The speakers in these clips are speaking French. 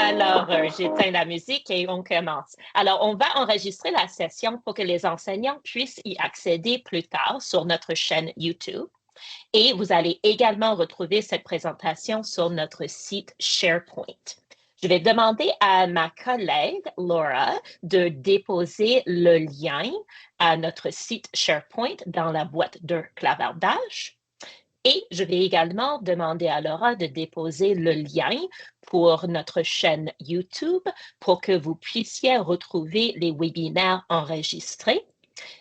Alors, j'éteins la musique et on commence. Alors, on va enregistrer la session pour que les enseignants puissent y accéder plus tard sur notre chaîne YouTube. Et vous allez également retrouver cette présentation sur notre site SharePoint. Je vais demander à ma collègue Laura de déposer le lien à notre site SharePoint dans la boîte de clavardage. Et je vais également demander à Laura de déposer le lien pour notre chaîne YouTube pour que vous puissiez retrouver les webinaires enregistrés.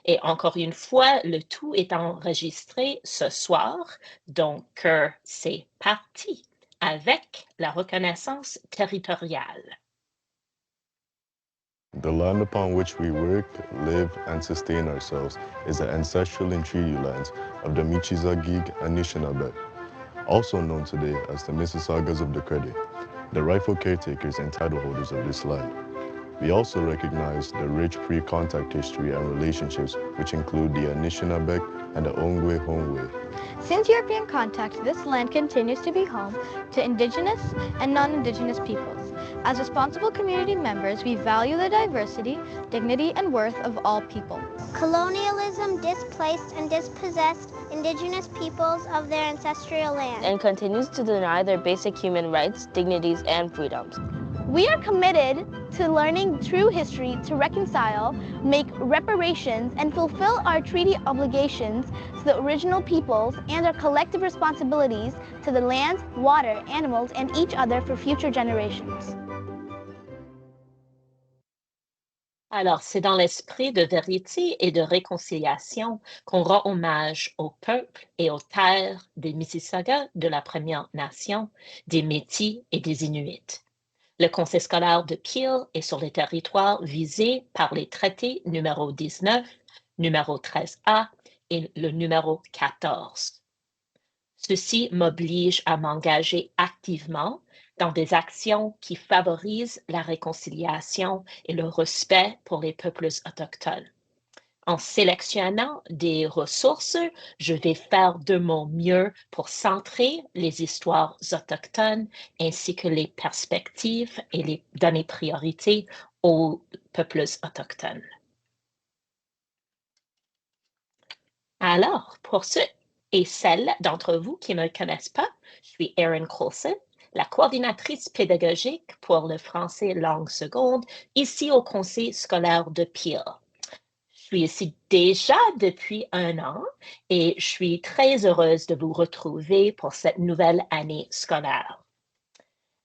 Et encore une fois, le tout est enregistré ce soir, donc c'est parti avec la reconnaissance territoriale. The land upon which we work, live, and sustain ourselves is the ancestral and treaty lands of the Michizagig Anishinaabe, also known today as the Mississaugas of the Credit, the rightful caretakers and title holders of this land. We also recognize the rich pre-contact history and relationships which include the Anishinaabe and the Ongwe Hongwe. Since European contact, this land continues to be home to Indigenous and non-Indigenous peoples. As responsible community members, we value the diversity, dignity, and worth of all people. Colonialism displaced and dispossessed Indigenous peoples of their ancestral land and continues to deny their basic human rights, dignities, and freedoms. We are committed to learning true history to reconcile, make reparations, and fulfill our treaty obligations to the original peoples and our collective responsibilities to the land, water, animals, and each other for future generations. Alors, c'est dans l'esprit de vérité et de réconciliation qu'on rend hommage au peuple et aux terres des Mississaugas de la Première Nation, des Métis et des Inuits. Le conseil scolaire de Peel est sur les territoires visés par les traités numéro 19, numéro 13A et le numéro 14. Ceci m'oblige à m'engager activement dans des actions qui favorisent la réconciliation et le respect pour les peuples autochtones. En sélectionnant des ressources, je vais faire de mon mieux pour centrer les histoires autochtones ainsi que les perspectives et donner priorité aux peuples autochtones. Alors, pour ceux et celles d'entre vous qui ne me connaissent pas, je suis Erin Coulson, la coordinatrice pédagogique pour le français langue seconde ici au conseil scolaire de Peel. Je suis ici déjà depuis 1 an et je suis très heureuse de vous retrouver pour cette nouvelle année scolaire.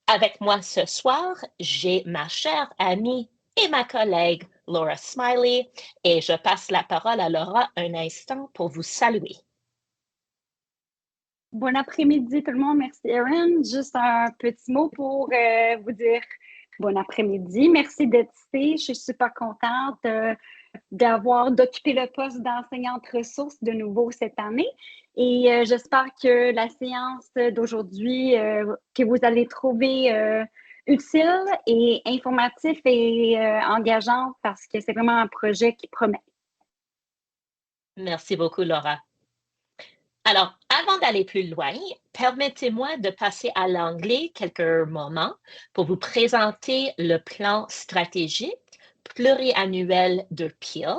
Avec moi ce soir, j'ai ma chère amie et ma collègue Laura Smiley et je passe la parole à Laura un instant pour vous saluer. Bon après-midi tout le monde, merci Erin. Juste un petit mot pour vous dire bon après-midi. Merci d'être ici, je suis super contente d'occuper le poste d'enseignante ressource de nouveau cette année. Et j'espère que la séance d'aujourd'hui, que vous allez trouver utile et informatif et engageante parce que c'est vraiment un projet qui promet. Merci beaucoup, Laura. Alors, avant d'aller plus loin, permettez-moi de passer à l'anglais quelques moments pour vous présenter le plan stratégique pluriannuel de Peel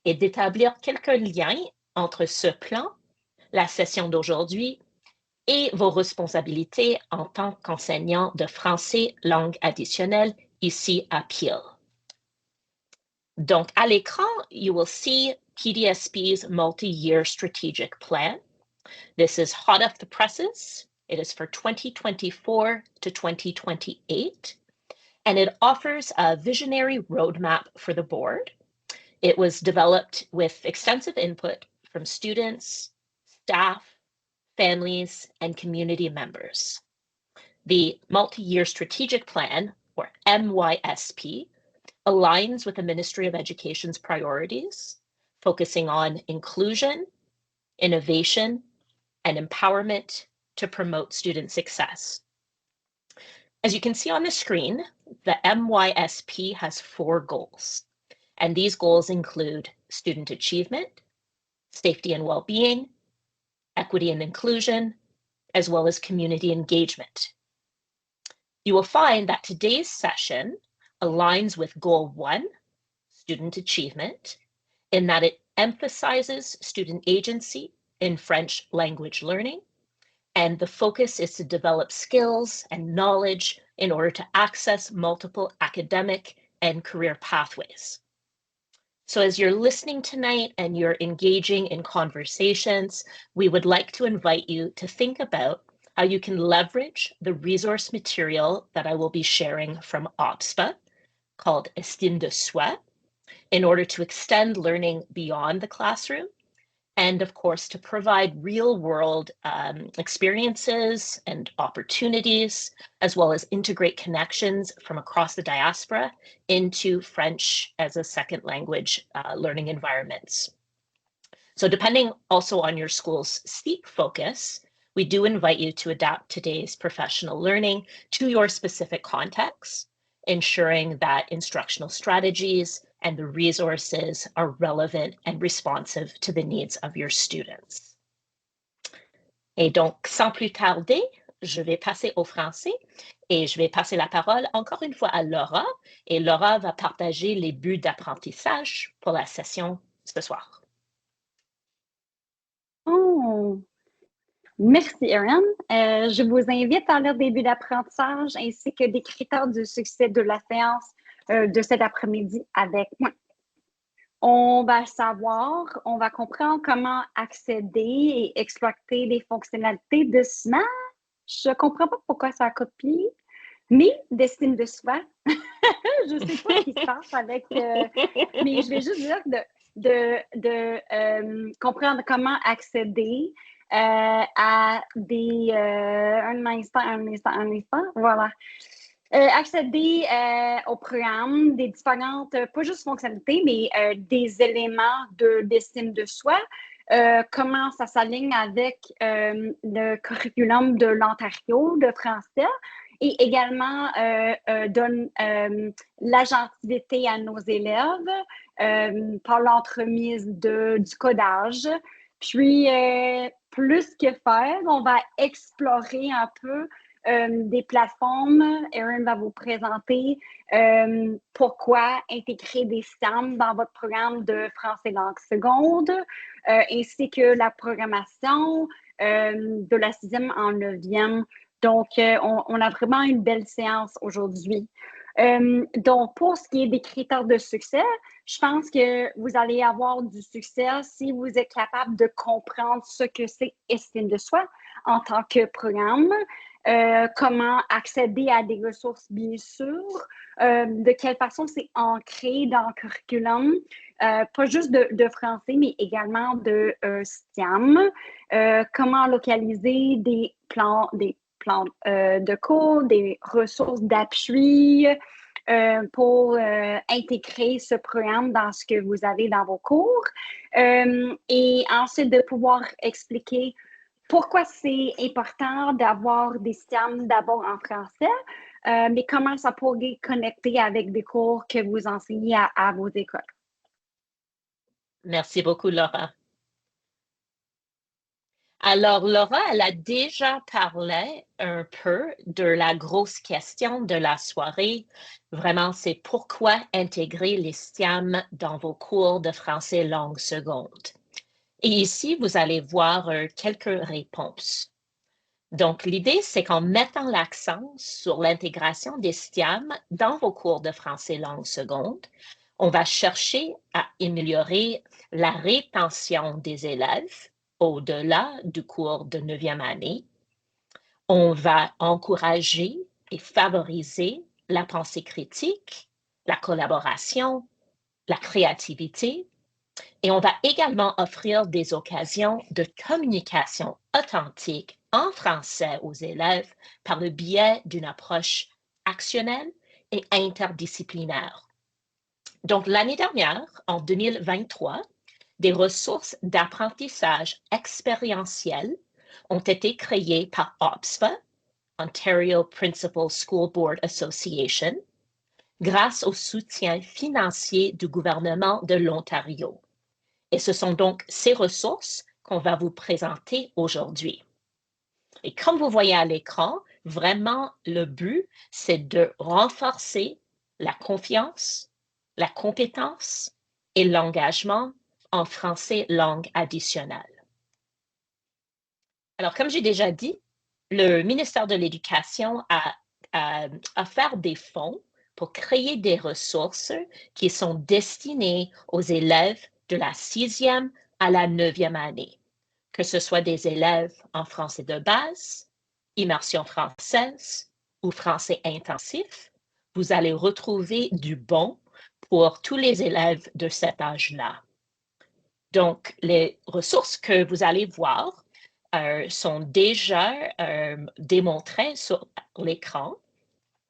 et d'établir quelques liens entre ce plan, la session d'aujourd'hui et vos responsabilités en tant qu'enseignant de français langue additionnelle ici à Peel. Donc, à l'écran, you will see PDSB's multi-year strategic plan. This is hot off the presses. It is for 2024 to 2028, and it offers a visionary roadmap for the board. It was developed with extensive input from students, staff, families, and community members. The multi-year strategic plan, or MYSP, aligns with the Ministry of Education's priorities, focusing on inclusion, innovation, and empowerment to promote student success. As you can see on the screen, the MYSP has 4 goals, and these goals include student achievement, safety and well-being, equity and inclusion, as well as community engagement. You will find that today's session aligns with Goal 1, student achievement, in that it emphasizes student agency in French language learning, and the focus is to develop skills and knowledge in order to access multiple academic and career pathways. So as you're listening tonight and you're engaging in conversations, we would like to invite you to think about how you can leverage the resource material that I will be sharing from OPSPA called Estime de Soi in order to extend learning beyond the classroom and of course to provide real-world experiences and opportunities, as well as integrate connections from across the diaspora into French as a second language learning environments. So depending also on your school's STEEP focus, we do invite you to adapt today's professional learning to your specific context, ensuring that instructional strategies and the resources are relevant and responsive to the needs of your students. Et donc, sans plus tarder, je vais passer au français et je vais passer la parole encore une fois à Laura. Et Laura va partager les buts d'apprentissage pour la session ce soir. Oh, merci, Erin. Je vous invite à lire des buts d'apprentissage ainsi que des critères du succès de la séance de cet après-midi avec moi. On va savoir, on va comprendre comment accéder et exploiter les fonctionnalités de Smash. Je ne comprends pas pourquoi ça a copié, mais d'estime de soi. Je ne sais pas ce qui se passe avec... mais je vais juste dire de comprendre comment accéder à des... un instant, voilà. Accéder au programme, des différentes, pas juste fonctionnalités, mais des éléments d'estime de soi, comment ça s'aligne avec le curriculum de l'Ontario de français et également donne l'agentivité à nos élèves par l'entremise du codage. Puis, plus que faire, on va explorer un peu des plateformes. Erin va vous présenter pourquoi intégrer des STEM dans votre programme de français langue seconde, ainsi que la programmation de la 6e en 9e. Donc, on a vraiment une belle séance aujourd'hui. Donc, pour ce qui est des critères de succès, je pense que vous allez avoir du succès si vous êtes capable de comprendre ce que c'est estime de soi en tant que programme. Comment accéder à des ressources, bien sûr, de quelle façon c'est ancré dans le curriculum, pas juste de français, mais également de STEM, comment localiser des plans de cours, des ressources d'appui pour intégrer ce programme dans ce que vous avez dans vos cours, et ensuite de pouvoir expliquer pourquoi c'est important d'avoir des STEM d'abord en français, mais comment ça pourrait connecter avec des cours que vous enseignez à vos écoles. Merci beaucoup, Laura. Alors, Laura, elle a déjà parlé un peu de la grosse question de la soirée. Vraiment, c'est pourquoi intégrer les STEM dans vos cours de français langue seconde. Et ici, vous allez voir quelques réponses. Donc, l'idée, c'est qu'en mettant l'accent sur l'intégration des STEM dans vos cours de français langue seconde, on va chercher à améliorer la rétention des élèves au-delà du cours de 9e année. On va encourager et favoriser la pensée critique, la collaboration, la créativité, et on va également offrir des occasions de communication authentique en français aux élèves par le biais d'une approche actionnelle et interdisciplinaire. Donc, l'année dernière, en 2023, des ressources d'apprentissage expérientiel ont été créées par OPSPA, Ontario Principal School Board Association, grâce au soutien financier du gouvernement de l'Ontario. Et ce sont donc ces ressources qu'on va vous présenter aujourd'hui. Et comme vous voyez à l'écran, vraiment, le but, c'est de renforcer la confiance, la compétence et l'engagement en français langue additionnelle. Alors, comme j'ai déjà dit, le ministère de l'Éducation a offert des fonds pour créer des ressources qui sont destinées aux élèves de la 6e à la 9e année, que ce soit des élèves en français de base, immersion française ou français intensif. Vous allez retrouver du bon pour tous les élèves de cet âge-là. Donc, les ressources que vous allez voir sont déjà démontrées sur l'écran.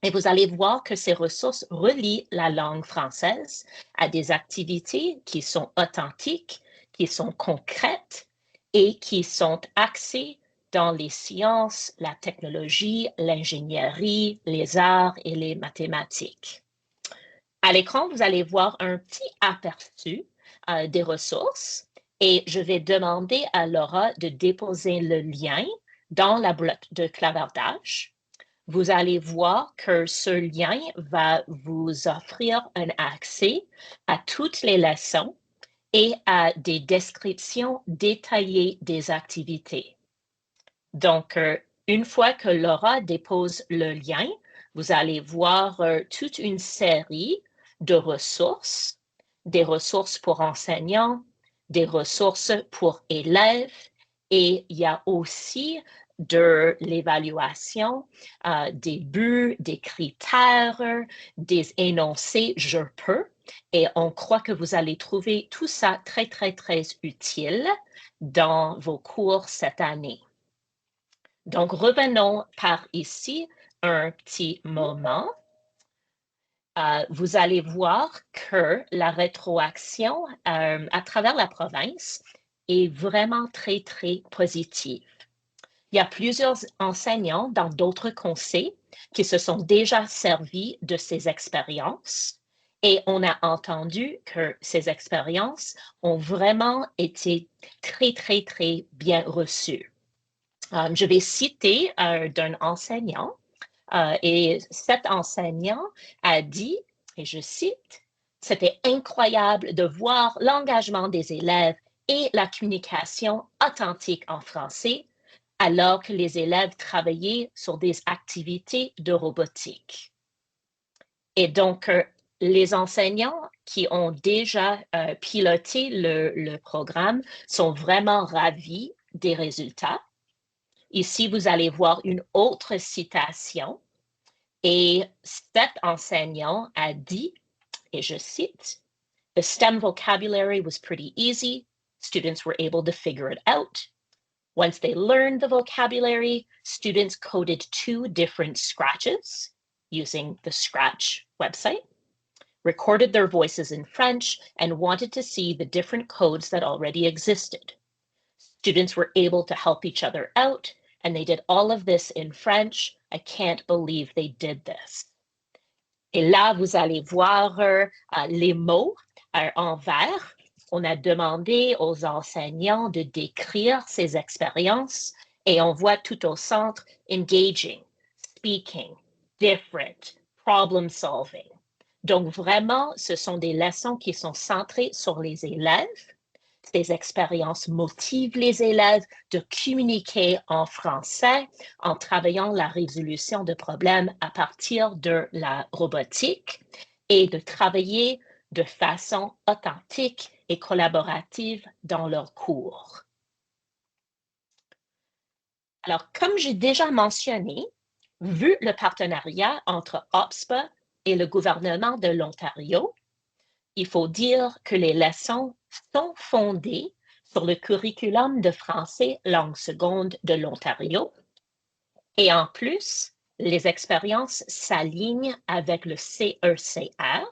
Et vous allez voir que ces ressources relient la langue française à des activités qui sont authentiques, qui sont concrètes et qui sont axées dans les sciences, la technologie, l'ingénierie, les arts et les mathématiques. À l'écran, vous allez voir un petit aperçu des ressources et je vais demander à Laura de déposer le lien dans la boîte de clavardage. Vous allez voir que ce lien va vous offrir un accès à toutes les leçons et à des descriptions détaillées des activités. Donc, une fois que Laura dépose le lien, vous allez voir toute une série de ressources, des ressources pour enseignants, des ressources pour élèves, et il y a aussi de l'évaluation, des buts, des critères, des énoncés « je peux ». Et on croit que vous allez trouver tout ça très, très, très utile dans vos cours cette année. Donc, revenons par ici un petit moment. Vous allez voir que la rétroaction à travers la province est vraiment très, très positive. Il y a plusieurs enseignants dans d'autres conseils qui se sont déjà servis de ces expériences et on a entendu que ces expériences ont vraiment été très, très, très bien reçues. Je vais citer d'un enseignant et cet enseignant a dit, et je cite, « C'était incroyable de voir l'engagement des élèves et la communication authentique en français alors que les élèves travaillaient sur des activités de robotique. » Et donc, les enseignants qui ont déjà piloté le programme sont vraiment ravis des résultats. Ici, vous allez voir une autre citation et cet enseignant a dit, et je cite, « The STEM vocabulary was pretty easy. Students were able to figure it out. Once they learned the vocabulary, students coded 2 different scratches using the Scratch website, recorded their voices in French, and wanted to see the different codes that already existed. Students were able to help each other out, and they did all of this in French. I can't believe they did this. » Et là, vous allez voir les mots en vert. On a demandé aux enseignants de décrire ces expériences et on voit tout au centre engaging, speaking, different, problem solving. Donc vraiment, ce sont des leçons qui sont centrées sur les élèves. Ces expériences motivent les élèves de communiquer en français en travaillant la résolution de problèmes à partir de la robotique et de travailler de façon authentique et collaborative dans leurs cours. Alors, comme j'ai déjà mentionné, vu le partenariat entre OPSPA et le gouvernement de l'Ontario, il faut dire que les leçons sont fondées sur le curriculum de français langue seconde de l'Ontario. Et en plus, les expériences s'alignent avec le CECR,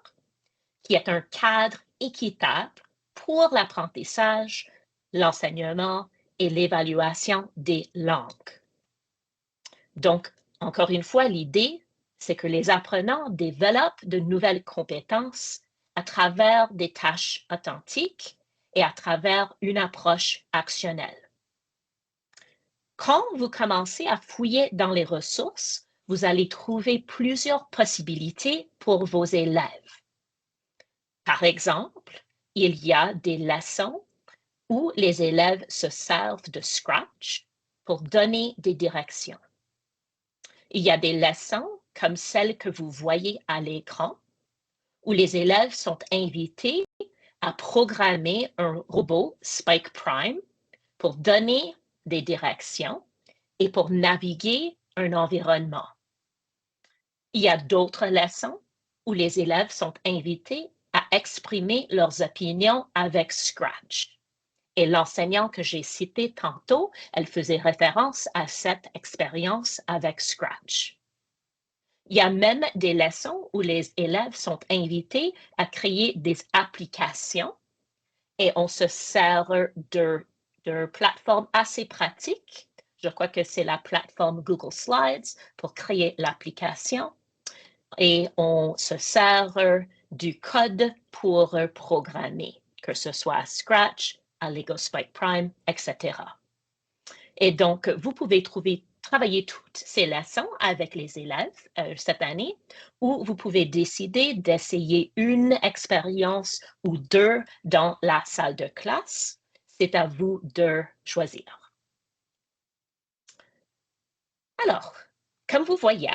qui est un cadre équitable pour l'apprentissage, l'enseignement et l'évaluation des langues. Donc, encore une fois, l'idée, c'est que les apprenants développent de nouvelles compétences à travers des tâches authentiques et à travers une approche actionnelle. Quand vous commencez à fouiller dans les ressources, vous allez trouver plusieurs possibilités pour vos élèves. Par exemple, il y a des leçons où les élèves se servent de Scratch pour donner des directions. Il y a des leçons comme celles que vous voyez à l'écran, où les élèves sont invités à programmer un robot Spike Prime pour donner des directions et pour naviguer un environnement. Il y a d'autres leçons où les élèves sont invités à exprimer leurs opinions avec Scratch. Et l'enseignante que j'ai citée tantôt, elle faisait référence à cette expérience avec Scratch. Il y a même des leçons où les élèves sont invités à créer des applications et on se sert de plateforme assez pratique. Je crois que c'est la plateforme Google Slides pour créer l'application. Et on se sert du code pour programmer, que ce soit à Scratch, à Lego Spike Prime, etc. Et donc, vous pouvez travailler toutes ces leçons avec les élèves cette année, ou vous pouvez décider d'essayer une expérience ou deux dans la salle de classe. C'est à vous de choisir. Alors, comme vous voyez,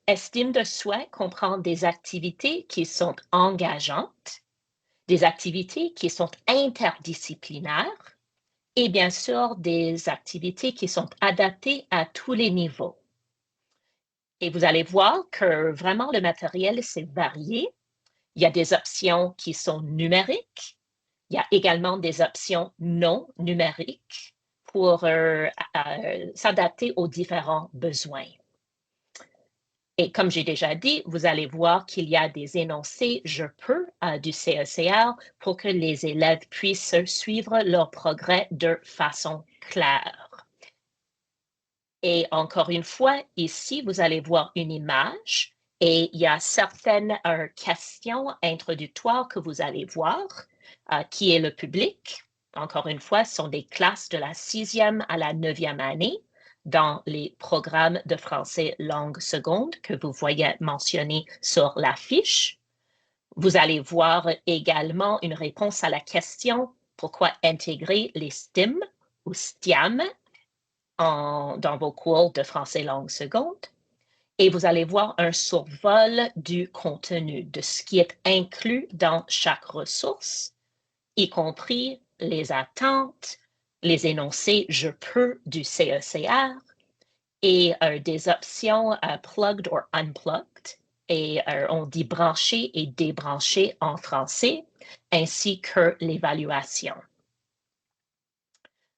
estime de soi comprend des activités qui sont engageantes, des activités qui sont interdisciplinaires et bien sûr des activités qui sont adaptées à tous les niveaux. Et vous allez voir que vraiment le matériel, c'est varié. Il y a des options qui sont numériques. Il y a également des options non numériques pour s'adapter aux différents besoins. Et comme j'ai déjà dit, vous allez voir qu'il y a des énoncés « je peux » du CECR pour que les élèves puissent suivre leur progrès de façon claire. Et encore une fois, ici, vous allez voir une image et il y a certaines questions introductoires que vous allez voir, qui est le public. Encore une fois, ce sont des classes de la 6e à la 9e année dans les programmes de français langue seconde que vous voyez mentionné sur la fiche. Vous allez voir également une réponse à la question « Pourquoi intégrer les STEM ou STIAM dans vos cours de français langue seconde ?» Et vous allez voir un survol du contenu, de ce qui est inclus dans chaque ressource, y compris les attentes, les énoncés « je peux » du CECR et des options plugged or unplugged, et on dit branché et débranché en français, ainsi que l'évaluation.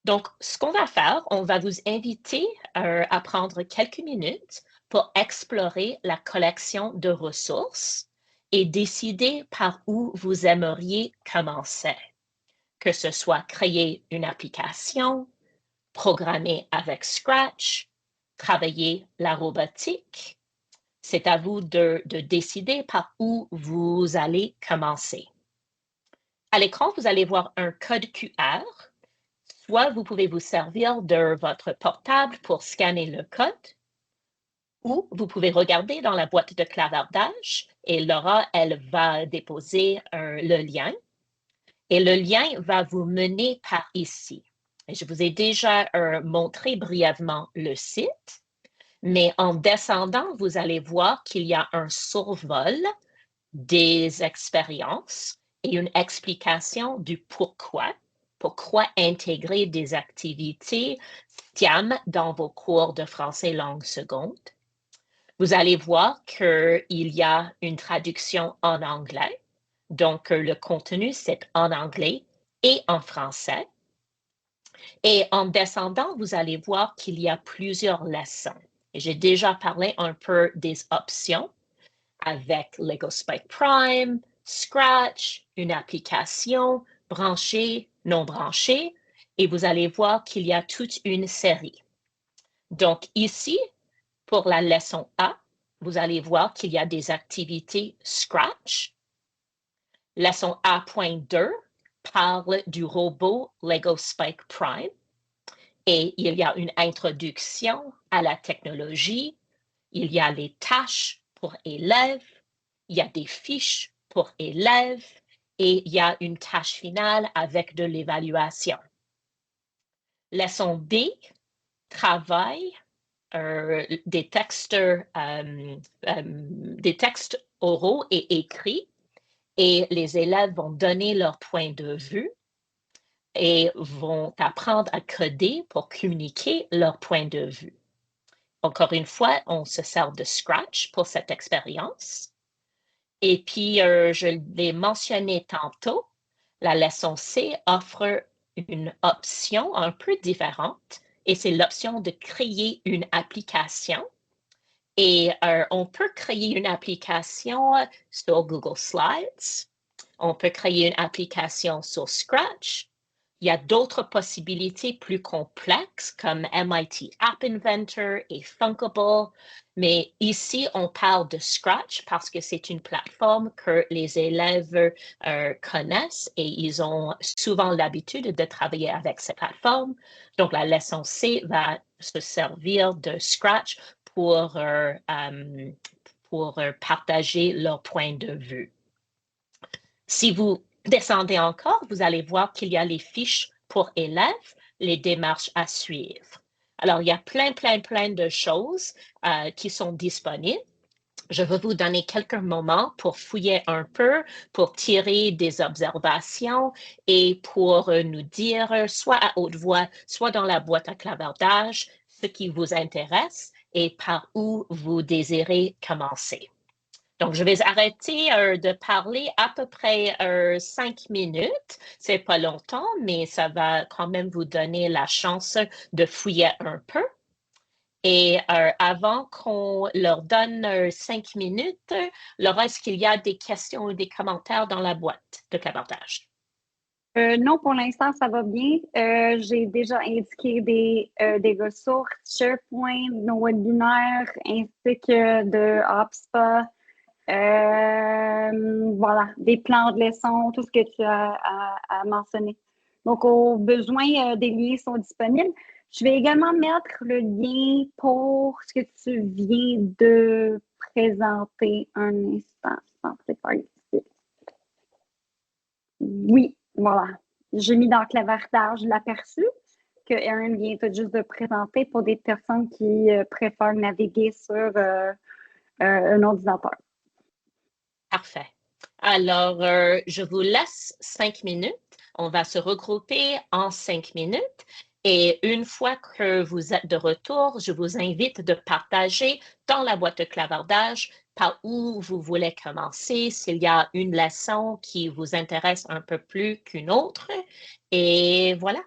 Donc, ce qu'on va faire, on va vous inviter à prendre quelques minutes pour explorer la collection de ressources et décider par où vous aimeriez commencer, que ce soit créer une application, programmer avec Scratch, travailler la robotique. C'est à vous de décider par où vous allez commencer. À l'écran, vous allez voir un code QR. Soit vous pouvez vous servir de votre portable pour scanner le code, ou vous pouvez regarder dans la boîte de clavardage et Laura, elle va déposer le lien. Et le lien va vous mener par ici. Et je vous ai déjà montré brièvement le site, mais en descendant, vous allez voir qu'il y a un survol des expériences et une explication du pourquoi intégrer des activités STIAM dans vos cours de français langue seconde. Vous allez voir qu'il y a une traduction en anglais, donc le contenu c'est en anglais et en français. Et en descendant, vous allez voir qu'il y a plusieurs leçons. Et j'ai déjà parlé un peu des options avec Lego Spike Prime, Scratch, une application, branchée, non branchée, et vous allez voir qu'il y a toute une série. Donc ici, pour la leçon A, vous allez voir qu'il y a des activités Scratch. Leçon A.2 parle du robot Lego Spike Prime. Et il y a une introduction à la technologie, il y a les tâches pour élèves, il y a des fiches pour élèves et il y a une tâche finale avec de l'évaluation. Leçon B, travail, des textes oraux et écrits et les élèves vont donner leur point de vue et vont apprendre à coder pour communiquer leur point de vue. Encore une fois, on se sert de Scratch pour cette expérience. Et puis, je l'ai mentionné tantôt, la leçon C offre une option un peu différente et c'est l'option de créer une application. Et on peut créer une application sur Google Slides, on peut créer une application sur Scratch. Il y a d'autres possibilités plus complexes comme MIT App Inventor et Thunkable, mais ici, on parle de Scratch parce que c'est une plateforme que les élèves connaissent et ils ont souvent l'habitude de travailler avec cette plateforme. Donc, la leçon C va se servir de Scratch pour partager leur point de vue. Si vous descendez encore, vous allez voir qu'il y a les fiches pour élèves, les démarches à suivre. Alors, il y a plein de choses qui sont disponibles. Je vais vous donner quelques moments pour fouiller un peu, pour tirer des observations et pour nous dire, soit à haute voix, soit dans la boîte à clavardage, ce qui vous intéresse et par où vous désirez commencer. Donc, je vais arrêter de parler à peu près 5 minutes. C'est pas longtemps, mais ça va quand même vous donner la chance de fouiller un peu. Et avant qu'on leur donne 5 minutes, Laura, est-ce qu'il y a des questions ou des commentaires dans la boîte de clavardage? Non, pour l'instant, ça va bien. J'ai déjà indiqué des ressources, SharePoint, nos webinaires, ainsi que de HubSpot. Voilà, des plans de leçons, tout ce que tu as mentionné. Donc, au besoin, des liens sont disponibles. Je vais également mettre le lien pour ce que tu viens de présenter un instant. Oui, voilà. J'ai mis dans le clavardage l'aperçu que Erin vient tout juste de présenter pour des personnes qui préfèrent naviguer sur un ordinateur. Parfait. Alors, je vous laisse 5 minutes. On va se regrouper en 5 minutes. Et une fois que vous êtes de retour, je vous invite de partager dans la boîte de clavardage par où vous voulez commencer, s'il y a une leçon qui vous intéresse un peu plus qu'une autre. Et voilà.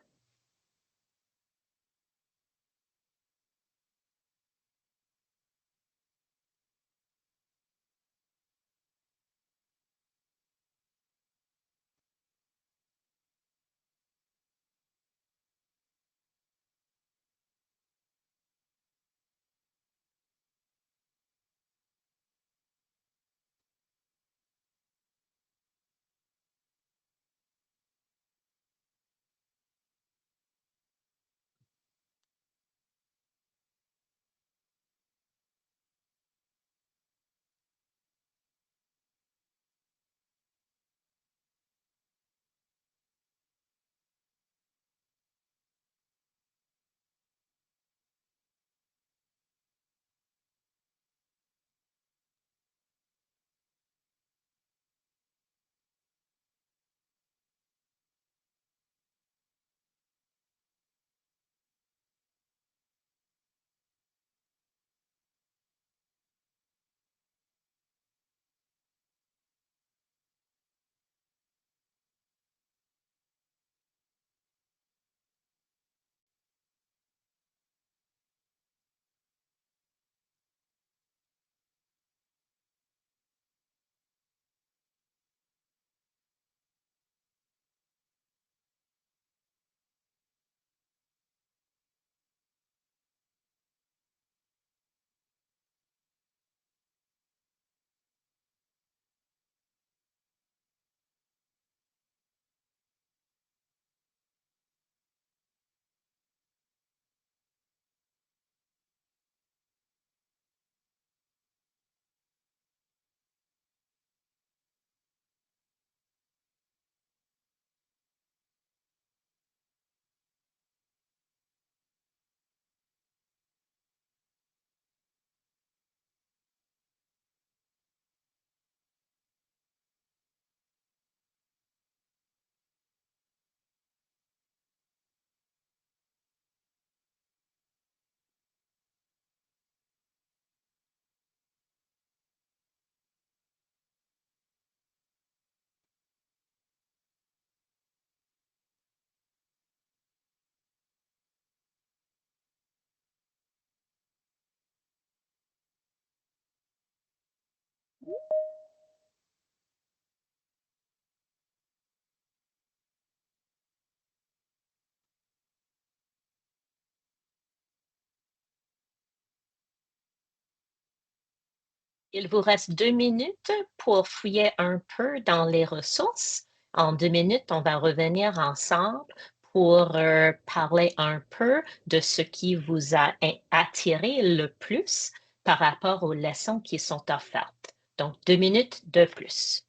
Il vous reste 2 minutes pour fouiller un peu dans les ressources. En 2 minutes, on va revenir ensemble pour parler un peu de ce qui vous a attiré le plus par rapport aux leçons qui sont offertes. Donc, 2 minutes de plus.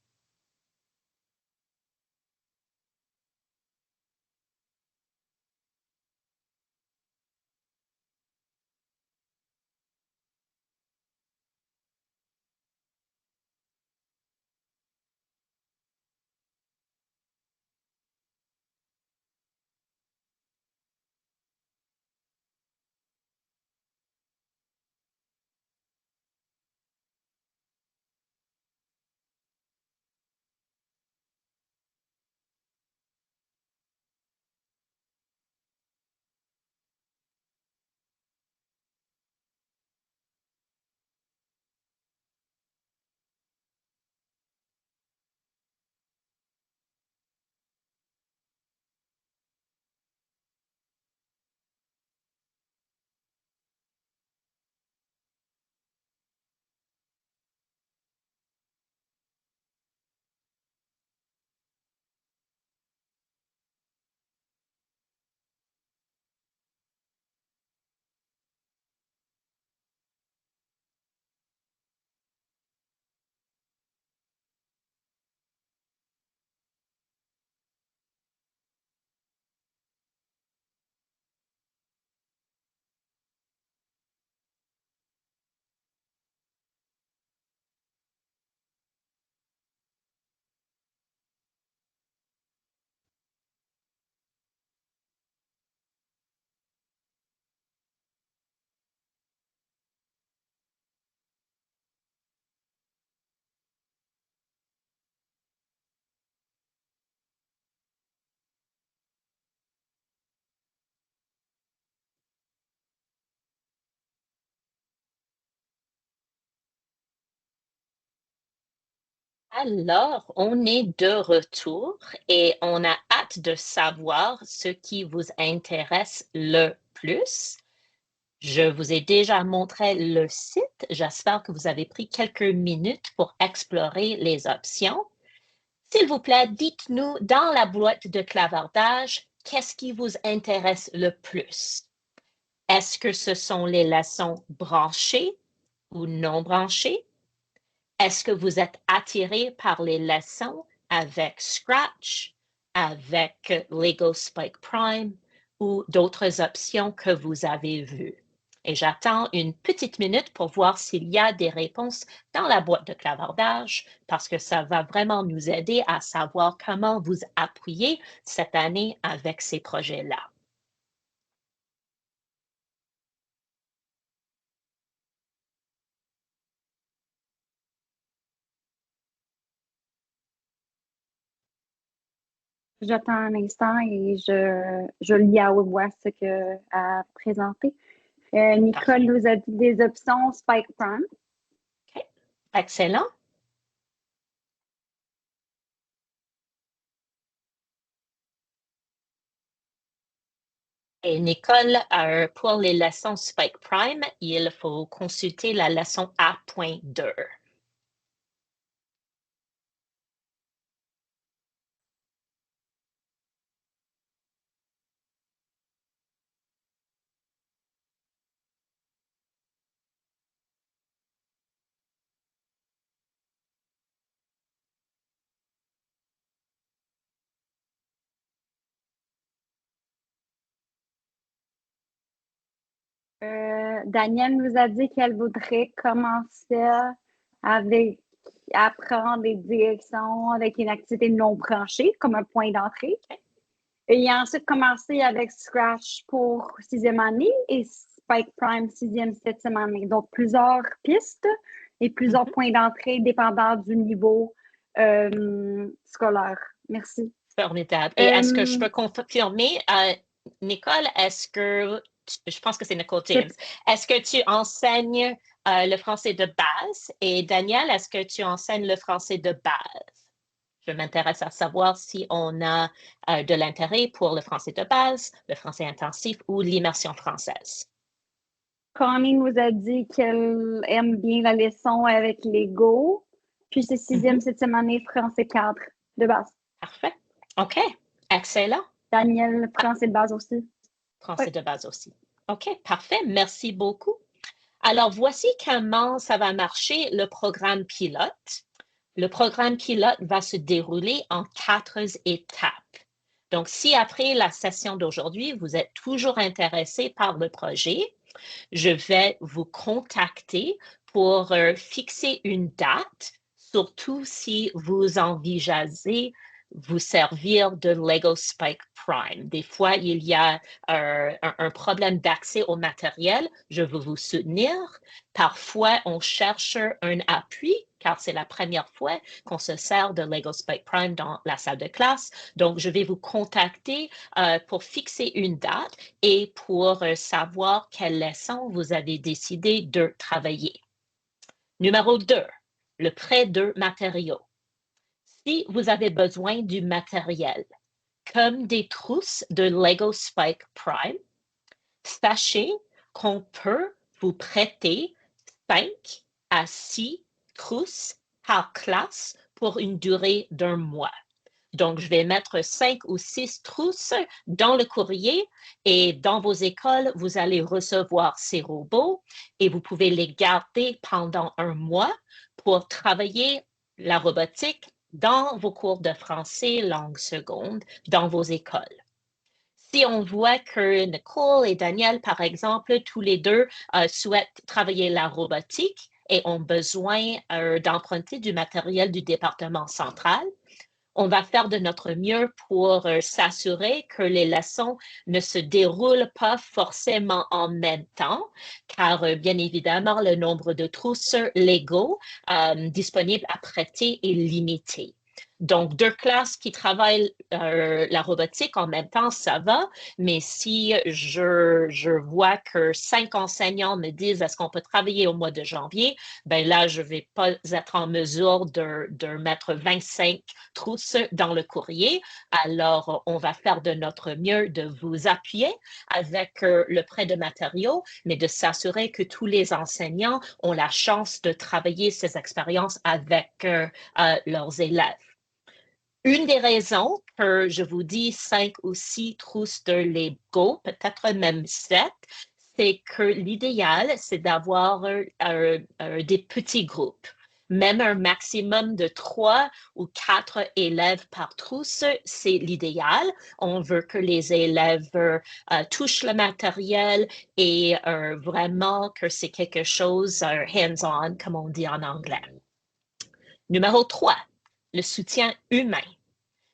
Alors, on est de retour et on a hâte de savoir ce qui vous intéresse le plus. Je vous ai déjà montré le site. J'espère que vous avez pris quelques minutes pour explorer les options. S'il vous plaît, dites-nous dans la boîte de clavardage, qu'est-ce qui vous intéresse le plus? Est-ce que ce sont les leçons branchées ou non branchées? Est-ce que vous êtes attiré par les leçons avec Scratch, avec Lego Spike Prime ou d'autres options que vous avez vues? Et j'attends une petite minute pour voir s'il y a des réponses dans la boîte de clavardage parce que ça va vraiment nous aider à savoir comment vous appuyer cette année avec ces projets-là. J'attends un instant et je lis à haute voix ce qu'elle a présenté. Nicole Parfait. nous a dit des options Spike Prime. OK. Excellent. Et Nicole, pour les leçons Spike Prime, il faut consulter la leçon A.2. Danielle nous a dit qu'elle voudrait commencer avec apprendre des directions avec une activité non branchée comme un point d'entrée. Et ensuite commencer avec Scratch pour 6e année et Spike Prime 6e, 7e année. Donc, plusieurs pistes et plusieurs points d'entrée dépendant du niveau scolaire. Merci. Formidable. Et est-ce que je peux confirmer, Nicole, je pense que c'est Nicole James, est-ce que tu enseignes le français de base. Et Daniel, est-ce que tu enseignes le français de base? Je m'intéresse à savoir si on a de l'intérêt pour le français de base, le français intensif ou l'immersion française. Connie nous a dit qu'elle aime bien la leçon avec Lego. Puis c'est 6e, 7e année, français 4 de base. Parfait. OK. Excellent. Daniel, français de base aussi. Français de base aussi. OK, parfait. Merci beaucoup. Alors, voici comment ça va marcher, le programme pilote. Le programme pilote va se dérouler en 4 étapes. Donc, si après la session d'aujourd'hui, vous êtes toujours intéressé par le projet, je vais vous contacter pour fixer une date, surtout si vous envisagez vous servir de Lego Spike Prime. Des fois, il y a un problème d'accès au matériel. Je veux vous soutenir. Parfois, on cherche un appui, car c'est la première fois qu'on se sert de Lego Spike Prime dans la salle de classe. Donc, je vais vous contacter pour fixer une date et pour savoir quelle leçon vous avez décidé de travailler. Numéro 2, le prêt de matériaux. Si vous avez besoin du matériel, comme des trousses de Lego Spike Prime, sachez qu'on peut vous prêter 5 à 6 trousses par classe pour une durée d'1 mois. Donc, je vais mettre 5 ou 6 trousses dans le courrier et dans vos écoles, vous allez recevoir ces robots et vous pouvez les garder pendant 1 mois pour travailler la robotique dans vos cours de français langue seconde dans vos écoles. Si on voit que Nicole et Daniel, par exemple, tous les deux souhaitent travailler la robotique et ont besoin d'emprunter du matériel du département central, on va faire de notre mieux pour s'assurer que les leçons ne se déroulent pas forcément en même temps, car bien évidemment, le nombre de trousses Lego disponibles à prêter est limité. Donc, 2 classes qui travaillent la robotique en même temps, ça va, mais si je vois que 5 enseignants me disent est-ce qu'on peut travailler au mois de janvier, ben là, je ne vais pas être en mesure de mettre 25 trousses dans le courrier. Alors, on va faire de notre mieux de vous appuyer avec le prêt de matériaux, mais de s'assurer que tous les enseignants ont la chance de travailler ces expériences avec leurs élèves. Une des raisons que je vous dis 5 ou 6 trousses de Lego, peut-être même 7, c'est que l'idéal, c'est d'avoir des petits groupes. Même un maximum de 3 ou 4 élèves par trousse, c'est l'idéal. On veut que les élèves touchent le matériel et vraiment que c'est quelque chose hands-on, comme on dit en anglais. Numéro 3, le soutien humain.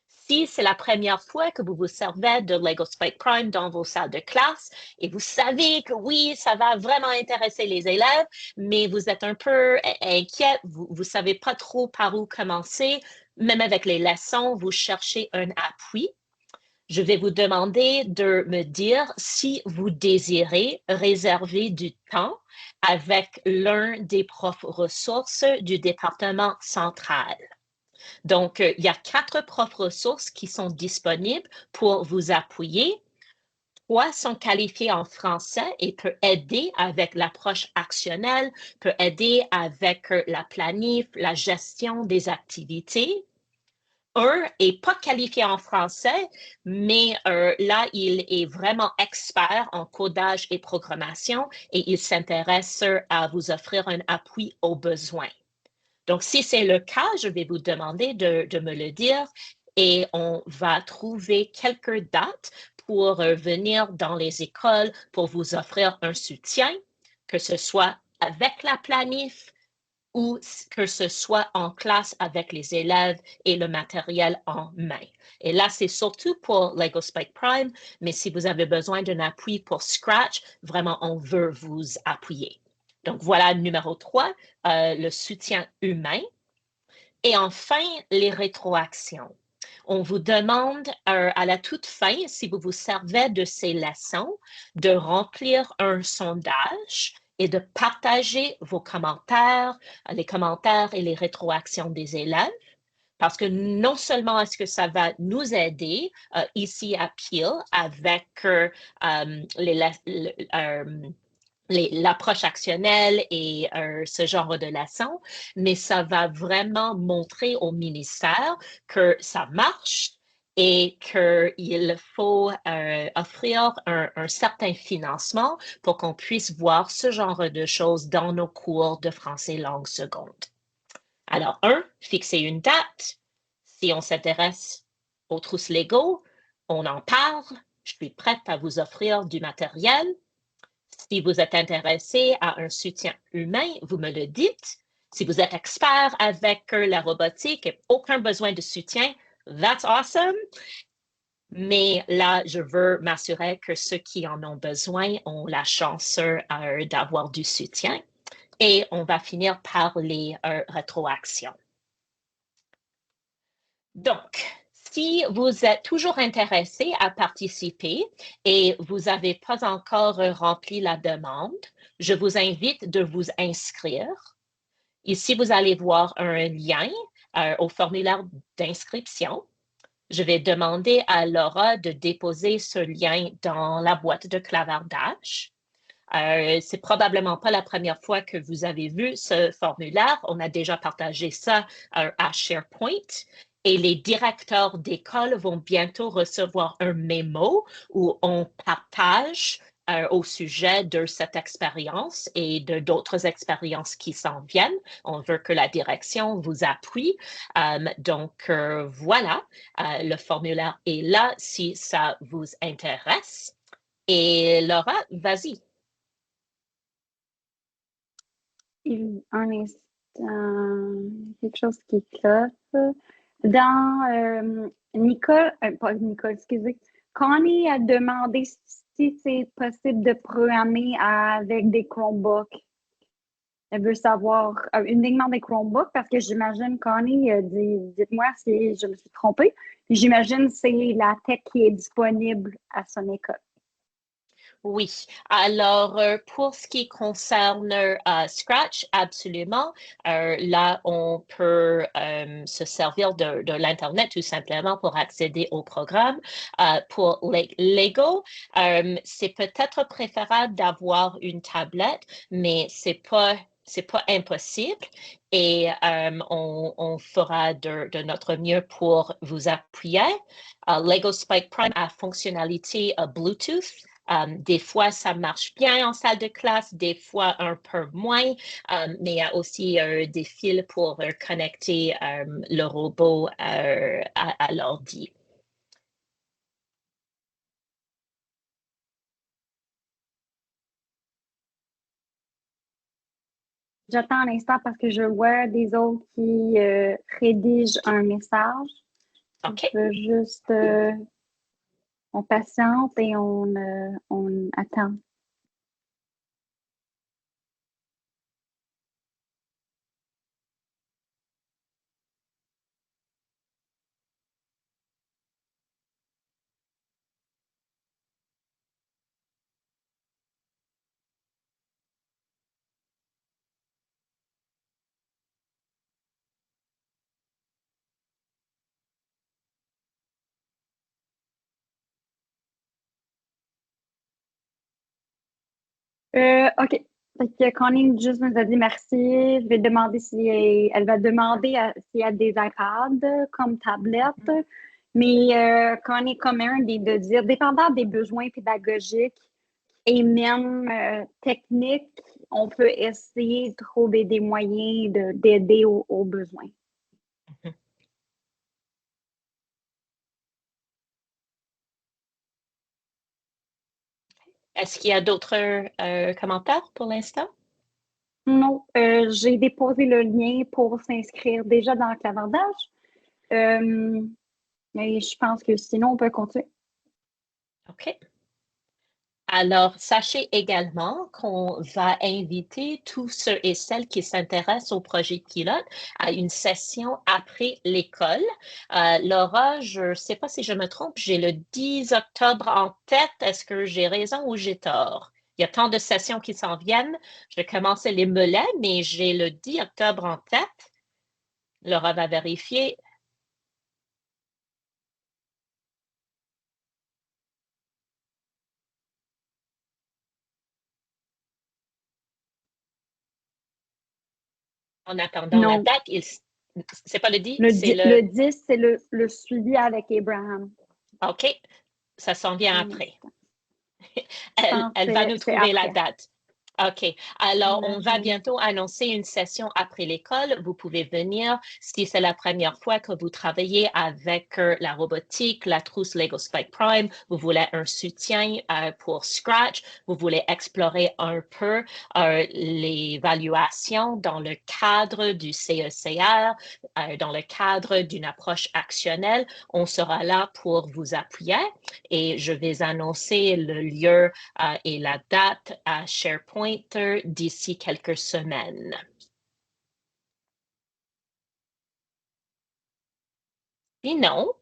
Si c'est la première fois que vous vous servez de Lego Spike Prime dans vos salles de classe et vous savez que oui, ça va vraiment intéresser les élèves, mais vous êtes un peu inquiet, vous ne savez pas trop par où commencer, même avec les leçons, vous cherchez un appui. Je vais vous demander de me dire si vous désirez réserver du temps avec l'un des profs ressources du département central. Donc, il y a 4 profs ressources qui sont disponibles pour vous appuyer. 3 sont qualifiés en français et peuvent aider avec l'approche actionnelle, peuvent aider avec la planif, la gestion des activités. 1 n'est pas qualifié en français, mais là, il est vraiment expert en codage et programmation et il s'intéresse à vous offrir un appui aux besoins. Donc, si c'est le cas, je vais vous demander de me le dire et on va trouver quelques dates pour venir dans les écoles pour vous offrir un soutien, que ce soit avec la planif ou que ce soit en classe avec les élèves et le matériel en main. Et là, c'est surtout pour Lego Spike Prime, mais si vous avez besoin d'un appui pour Scratch, vraiment, on veut vous appuyer. Donc, voilà, numéro 3, le soutien humain. Et enfin, les rétroactions. On vous demande à la toute fin, si vous vous servez de ces leçons, de remplir un sondage est de partager vos commentaires, les commentaires et les rétroactions des élèves, parce que non seulement est-ce que ça va nous aider ici à Peel avec l'approche actionnelle et ce genre de leçons, mais ça va vraiment montrer au ministère que ça marche et qu'il faut offrir un certain financement pour qu'on puisse voir ce genre de choses dans nos cours de français langue seconde. Alors, fixer une date. Si on s'intéresse aux trousses Lego, on en parle. Je suis prête à vous offrir du matériel. Si vous êtes intéressé à un soutien humain, vous me le dites. Si vous êtes expert avec la robotique et aucun besoin de soutien, that's awesome. Mais là, je veux m'assurer que ceux qui en ont besoin ont la chance d'avoir du soutien. Et on va finir par les rétroactions. Donc, si vous êtes toujours intéressé à participer et vous n'avez pas encore rempli la demande, je vous invite de vous inscrire. Ici, vous allez voir un lien au formulaire d'inscription. Je vais demander à Laura de déposer ce lien dans la boîte de clavardage. C'est probablement pas la première fois que vous avez vu ce formulaire. On a déjà partagé ça à SharePoint. Et les directeurs d'école vont bientôt recevoir un mémo où on partage au sujet de cette expérience et de d'autres expériences qui s'en viennent. On veut que la direction vous appuie. Donc, voilà, le formulaire est là si ça vous intéresse. Et Laura, vas-y. Un instant, quelque chose qui cloche. Dans Nicole, pas Nicole, excusez, Connie a demandé si c'est possible de programmer avec des Chromebooks. Elle veut savoir uniquement des Chromebooks parce que j'imagine, Connie, dites-moi si je me suis trompée, j'imagine que c'est la tech qui est disponible à son école. Oui, alors pour ce qui concerne Scratch, absolument. Là, on peut se servir de l'Internet tout simplement pour accéder au programme. Pour Lego, c'est peut-être préférable d'avoir une tablette, mais c'est pas impossible et on fera de notre mieux pour vous appuyer. Lego Spike Prime a fonctionnalité Bluetooth. Des fois, ça marche bien en salle de classe, des fois un peu moins, mais il y a aussi des fils pour connecter le robot à l'ordi. J'attends un instant parce que je vois des autres qui rédigent un message. OK. Je veux juste... on patiente et on attend. OK. Fait que Connie juste nous a dit merci. Je vais demander si elle va demander s'il y a des iPads comme tablette. Mais Connie, comme de dire, dépendant des besoins pédagogiques et même techniques, on peut essayer de trouver des moyens d'aider aux besoins. Est-ce qu'il y a d'autres commentaires pour l'instant? Non, j'ai déposé le lien pour s'inscrire déjà dans le clavardage. Mais je pense que sinon, on peut continuer. OK. Alors, sachez également qu'on va inviter tous ceux et celles qui s'intéressent au projet pilote à une session après l'école. Laura, je ne sais pas si je me trompe, j'ai le 10 octobre en tête. Est-ce que j'ai raison ou j'ai tort? Il y a tant de sessions qui s'en viennent. Je vais commencer les melets, mais j'ai le 10 octobre en tête. Laura va vérifier. En attendant la Non. date, c'est pas le 10, Le c'est 10, c'est le suivi avec Abraham. OK, ça s'en vient après. Elle va nous C'est trouver la après. date. OK. Alors, on va Mhm. bientôt annoncer une session après l'école. Vous pouvez venir si c'est la première fois que vous travaillez avec la robotique, la trousse Lego Spike Prime. Vous voulez un soutien pour Scratch. Vous voulez explorer un peu l'évaluation dans le cadre du CECR, dans le cadre d'une approche actionnelle. On sera là pour vous appuyer et je vais annoncer le lieu et la date à SharePoint d'ici quelques semaines. Sinon,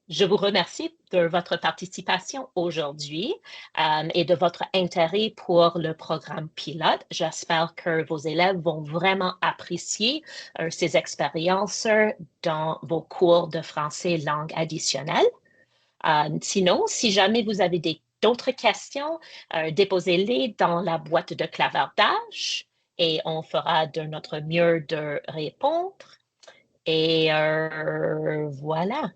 je vous remercie de votre participation aujourd'hui et de votre intérêt pour le programme pilote. J'espère que vos élèves vont vraiment apprécier ces expériences dans vos cours de français langue additionnelle. Sinon, si jamais vous avez d'autres questions, déposez-les dans la boîte de clavardage et on fera de notre mieux de répondre. Et voilà.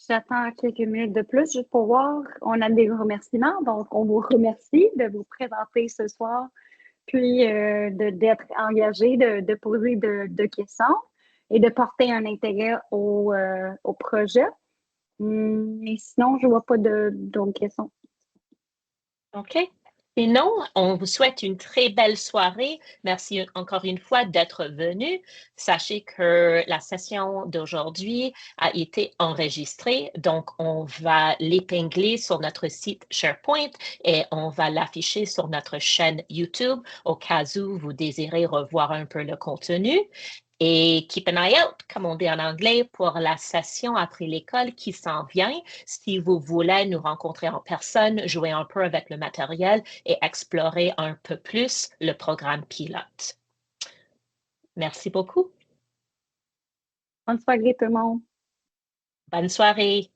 J'attends quelques minutes de plus juste pour voir. On a des remerciements, donc on vous remercie de vous présenter ce soir, puis d'être engagé, de poser de questions et de porter un intérêt au projet. Mais sinon, je ne vois pas d'autres questions. OK. Sinon, on vous souhaite une très belle soirée. Merci encore une fois d'être venu. Sachez que la session d'aujourd'hui a été enregistrée, donc on va l'épingler sur notre site SharePoint et on va l'afficher sur notre chaîne YouTube au cas où vous désirez revoir un peu le contenu. Et keep an eye out, comme on dit en anglais, pour la session après l'école qui s'en vient. Si vous voulez nous rencontrer en personne, jouer un peu avec le matériel et explorer un peu plus le programme pilote. Merci beaucoup. Bonne soirée tout le monde. Bonne soirée.